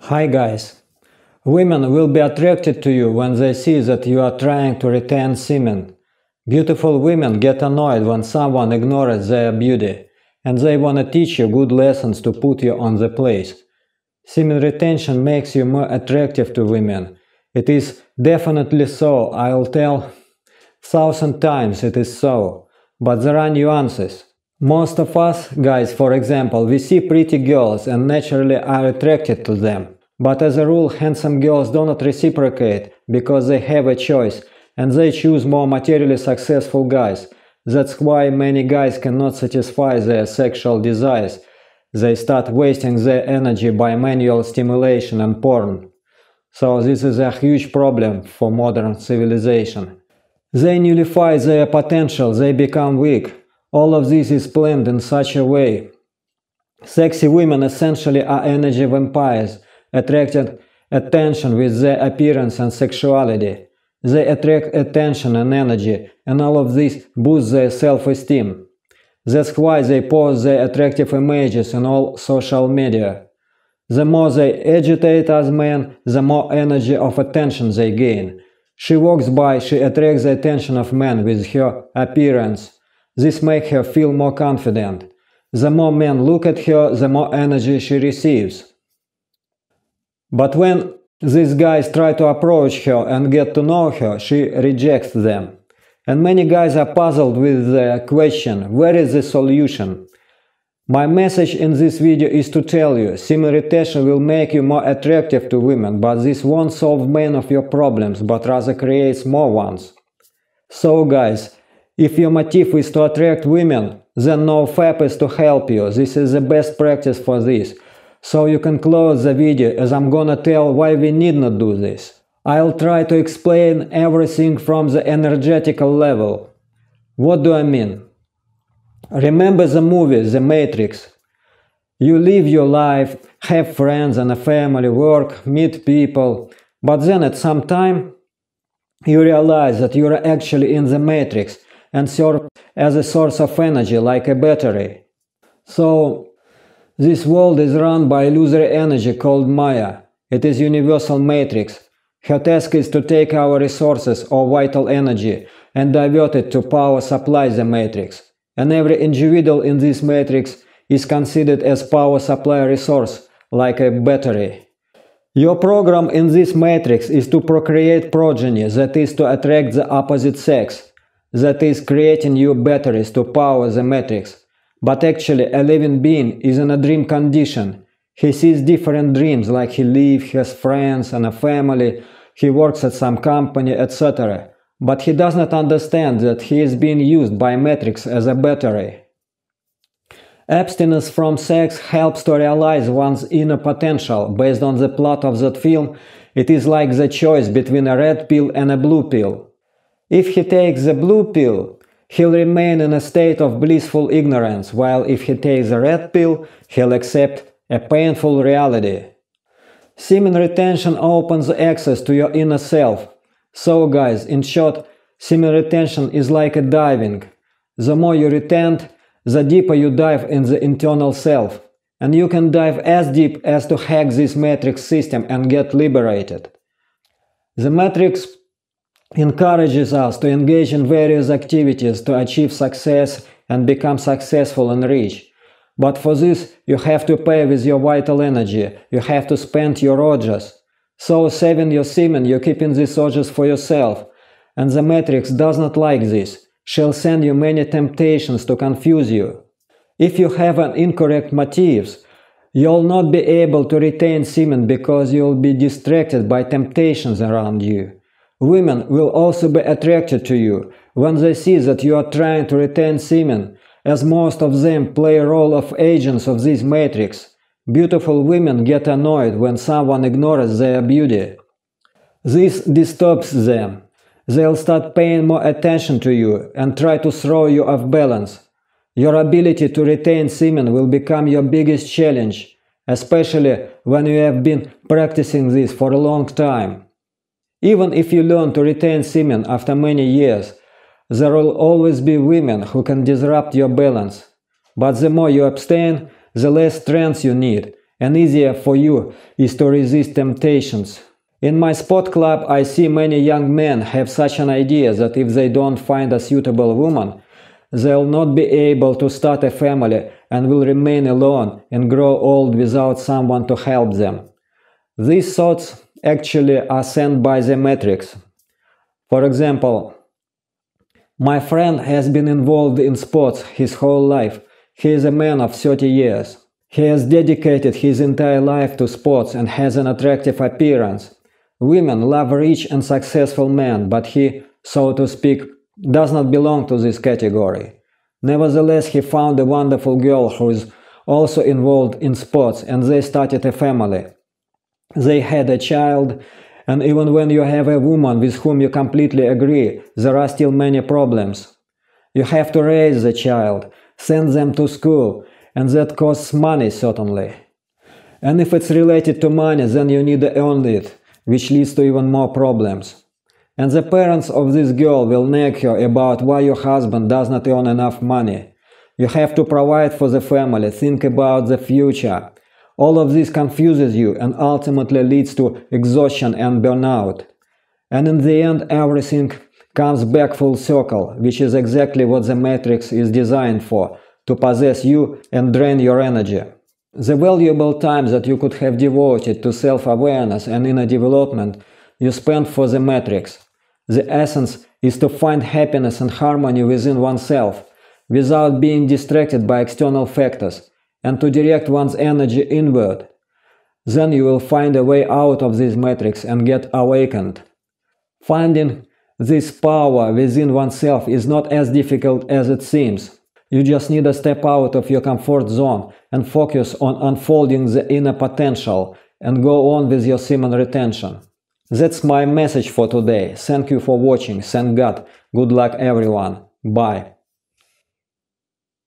Hi guys. Women will be attracted to you when they see that you are trying to retain semen. Beautiful women get annoyed when someone ignores their beauty, and they want to teach you good lessons to put you on the place. Semen retention makes you more attractive to women. It is definitely so, I'll tell 1,000 times it is so, but there are nuances. Most of us guys, for example, we see pretty girls and naturally are attracted to them. But as a rule, handsome girls do not reciprocate because they have a choice and they choose more materially successful guys. That's why many guys cannot satisfy their sexual desires. They start wasting their energy by manual stimulation and porn. So this is a huge problem for modern civilization. They nullify their potential, they become weak. All of this is planned in such a way. Sexy women essentially are energy vampires, attracting attention with their appearance and sexuality. They attract attention and energy, and all of this boosts their self-esteem. That's why they post their attractive images in all social media. The more they agitate as men, the more energy of attention they gain. She walks by, she attracts the attention of men with her appearance. This makes her feel more confident. The more men look at her, the more energy she receives. But when these guys try to approach her and get to know her, she rejects them. And many guys are puzzled with the question, where is the solution? My message in this video is to tell you, semen retention will make you more attractive to women, but this won't solve many of your problems, but rather creates more ones. So guys, if your motive is to attract women, then NoFap is to help you. This is the best practice for this. So you can close the video as I'm gonna tell why we need not do this. I'll try to explain everything from the energetical level. What do I mean? Remember the movie The Matrix? You live your life, have friends and a family, work, meet people, but then at some time you realize that you are actually in the Matrix and serve as a source of energy like a battery. So this world is run by illusory energy called Maya. It is universal matrix. Her task is to take our resources or vital energy and divert it to power supply the matrix. And every individual in this matrix is considered as power supply resource, like a battery. Your program in this matrix is to procreate progeny, that is to attract the opposite sex, that is creating new batteries to power the matrix. But actually a living being is in a dream condition. He sees different dreams, like he lives, has friends and a family, he works at some company, etc. But he does not understand that he is being used by Matrix as a battery. Abstinence from sex helps to realize one's inner potential. Based on the plot of that film, it is like the choice between a red pill and a blue pill. If he takes the blue pill, he'll remain in a state of blissful ignorance, while if he takes the red pill, he'll accept a painful reality. Semen retention opens access to your inner self. So guys, in short, semen retention is like a diving. The more you retain, the deeper you dive in the internal self. And you can dive as deep as to hack this matrix system and get liberated. The matrix encourages us to engage in various activities to achieve success and become successful and rich. But for this, you have to pay with your vital energy, you have to spend your urges. So saving your semen, you're keeping these urges for yourself. And the matrix does not like this. She'll send you many temptations to confuse you. If you have an incorrect motives, you'll not be able to retain semen because you'll be distracted by temptations around you. Women will also be attracted to you when they see that you are trying to retain semen, as most of them play a role of agents of this matrix. Beautiful women get annoyed when someone ignores their beauty. This disturbs them. They'll start paying more attention to you and try to throw you off balance. Your ability to retain semen will become your biggest challenge, especially when you have been practicing this for a long time. Even if you learn to retain semen after many years, there will always be women who can disrupt your balance. But the more you abstain, the less strength you need, and easier for you is to resist temptations. In my sport club, I see many young men have such an idea that if they don't find a suitable woman, they'll not be able to start a family and will remain alone and grow old without someone to help them. These thoughts actually are sent by the matrix. For example, my friend has been involved in sports his whole life. He is a man of 30 years. He has dedicated his entire life to sports and has an attractive appearance. Women love rich and successful men, but he, so to speak, does not belong to this category. Nevertheless, he found a wonderful girl who is also involved in sports, and they started a family. They had a child, and even when you have a woman with whom you completely agree, there are still many problems. You have to raise the child, send them to school, and that costs money, certainly. And if it's related to money, then you need to earn it, which leads to even more problems. And the parents of this girl will nag her about why your husband does not earn enough money. You have to provide for the family, think about the future. All of this confuses you and ultimately leads to exhaustion and burnout. And in the end, everything comes back full circle, which is exactly what the matrix is designed for, to possess you and drain your energy. The valuable time that you could have devoted to self-awareness and inner development you spend for the matrix. The essence is to find happiness and harmony within oneself, without being distracted by external factors, and to direct one's energy inward. Then you will find a way out of this matrix and get awakened. Finding this power within oneself is not as difficult as it seems. You just need to step out of your comfort zone and focus on unfolding the inner potential and go on with your semen retention. That's my message for today. Thank you for watching. Thank God. Good luck everyone. Bye.